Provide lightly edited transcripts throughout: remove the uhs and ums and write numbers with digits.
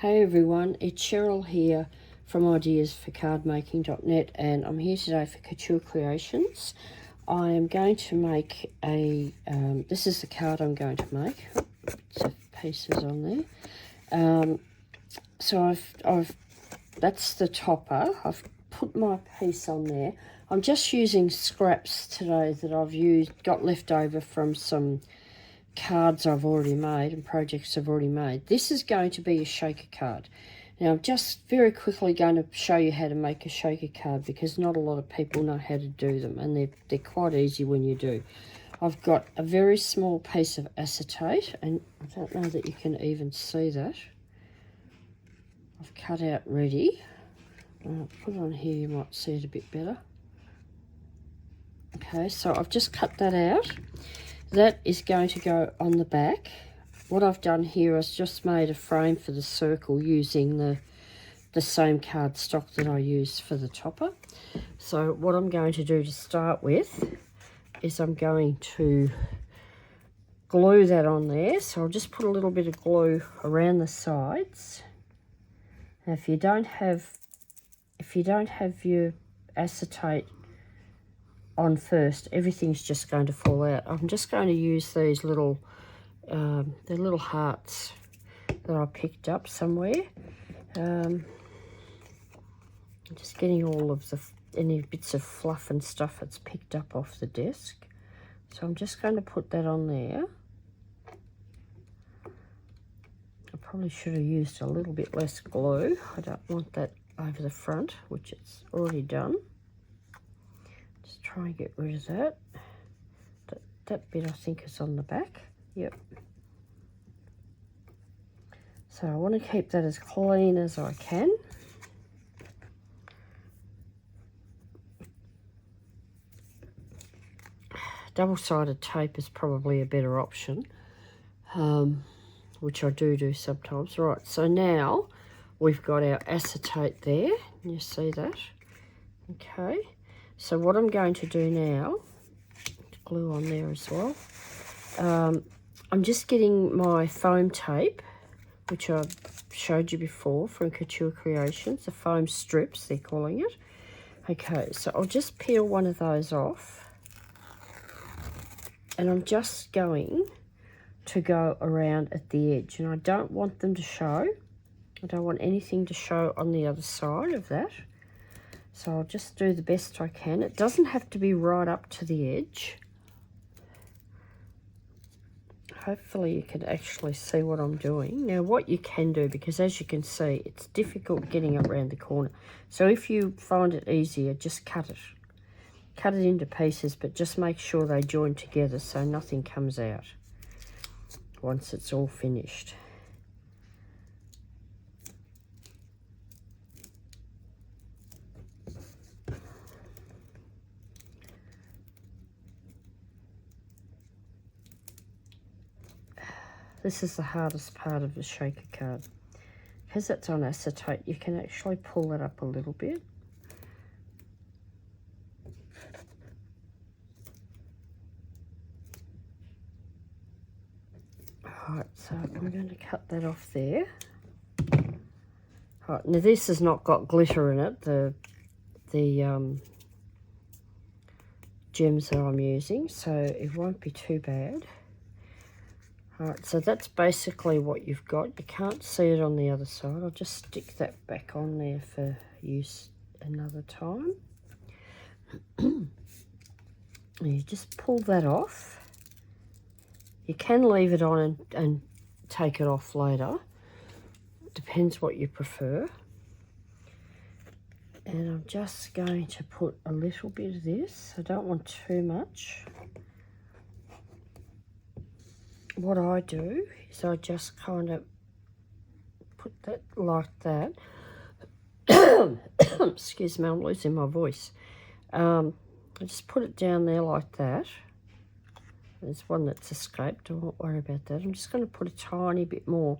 Hey everyone, it's Cheryl here from ideasforcardmaking.net, and I'm here today for Couture Creations. I am going to make a, this is the card I'm going to make. Bits of pieces on there. So that's the topper. I've put my piece on there. I'm just using scraps today that got left over from some cards I've already made and projects I've already made. This is going to be a shaker card. Now I'm just very quickly going to show you how to make a shaker card because not a lot of people know how to do them, and they're quite easy when you do. I've got a very small piece of acetate, and I don't know that you can even see that. I've cut out ready. I'll put it on here, you might see it a bit better. Okay, so I've just cut that out. That is going to go on the back. What I've done here is just made a frame for the circle using the same cardstock that I used for the topper. So what I'm going to do to start with is I'm going to glue that on there. So I'll just put a little bit of glue around the sides. Now if you don't have your acetate on first, everything's just going to fall out. I'm just going to use these little they're little hearts that I picked up somewhere. I'm just getting all of any bits of fluff and stuff that's picked up off the desk. So I'm just going to put that on there. I probably should have used a little bit less glue. I don't want that over the front, which it's already done. Just try and get rid of that. That bit I think is on the back. Yep. So I want to keep that as clean as I can. Double-sided tape is probably a better option, which I do sometimes. Right, so now we've got our acetate there. You see that? Okay. So what I'm going to do now, glue on there as well, I'm just getting my foam tape, which I showed you before from Couture Creations, the foam strips they're calling it. Okay, so I'll just peel one of those off, and I'm just going to go around at the edge, and I don't want them to show. I don't want anything to show on the other side of that. So I'll just do the best I can. It doesn't have to be right up to the edge. Hopefully you can actually see what I'm doing. Now what you can do, because as you can see, it's difficult getting it around the corner. So if you find it easier, just cut it. Cut it into pieces, but just make sure they join together so nothing comes out once it's all finished. This is the hardest part of the shaker card. Because it's on acetate, you can actually pull it up a little bit. Alright, so I'm going to cut that off there. Alright, now this has not got glitter in it, the gems that I'm using, so it won't be too bad. Alright, so that's basically what you've got. You can't see it on the other side. I'll just stick that back on there for use another time. You just pull that off. You can leave it on and take it off later. Depends what you prefer. And I'm just going to put a little bit of this. I don't want too much. What I do is I just kind of put that like that. Excuse me, I'm losing my voice. I just put it down there like that. There's one that's escaped, I won't worry about that. I'm just going to put a tiny bit more.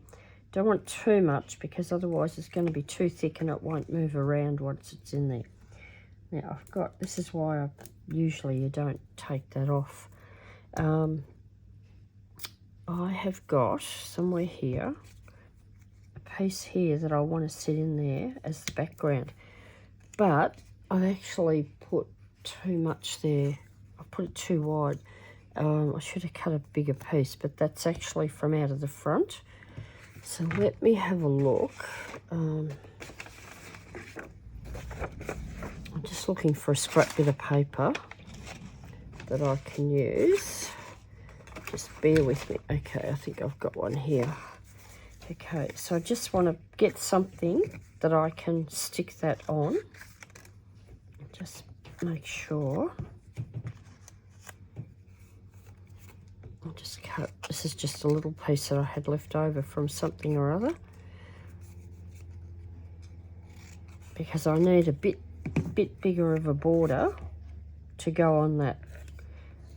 Don't want too much because otherwise it's going to be too thick and it won't move around once it's in there. Now I've got, this is why usually you don't take that off. I have got somewhere here a piece here that I want to sit in there as the background. But I've actually put too much there. I put it too wide. I should have cut a bigger piece, but that's actually from out of the front. So let me have a look. I'm just looking for a scrap bit of paper that I can use. Just bear with me. Okay, I think I've got one here. Okay, so I just want to get something that I can stick that on. Just make sure. I'll just cut. This is just a little piece that I had left over from something or other. Because I need a bit bigger of a border to go on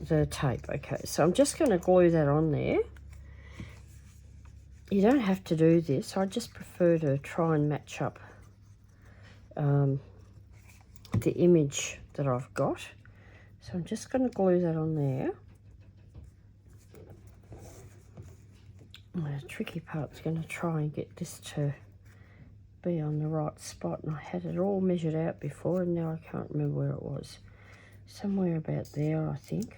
the tape. Okay, so I'm just going to glue that on there. You don't have to do this. I just prefer to try and match up the image that I've got. So I'm just going to glue that on there. The tricky part's going to try and get this to be on the right spot, and I had it all measured out before and now I can't remember where it was. Somewhere about there, I think.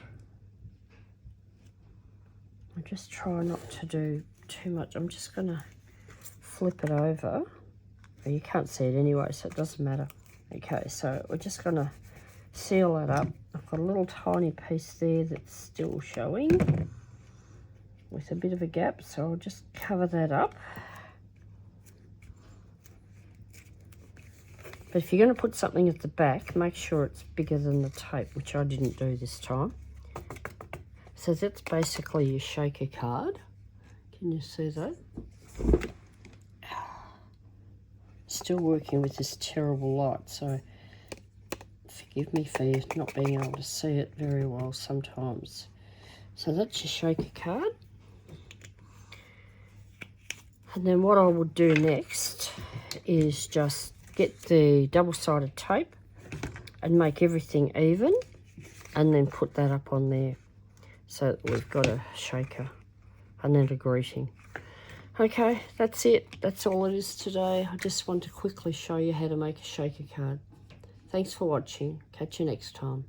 I just try not to do too much. I'm just going to flip it over. Well, you can't see it anyway, so it doesn't matter. Okay, so we're just going to seal that up. I've got a little tiny piece there that's still showing with a bit of a gap, so I'll just cover that up. But if you're going to put something at the back, make sure it's bigger than the tape, which I didn't do this time. So that's basically your shaker card. Can you see that? Still working with this terrible light, so forgive me for not being able to see it very well sometimes. So that's your shaker card. And then what I would do next is just get the double-sided tape and make everything even, and then put that up on there so that we've got a shaker and then a greeting. Okay, that's it. That's all it is today. I just want to quickly show you how to make a shaker card. Thanks for watching. Catch you next time.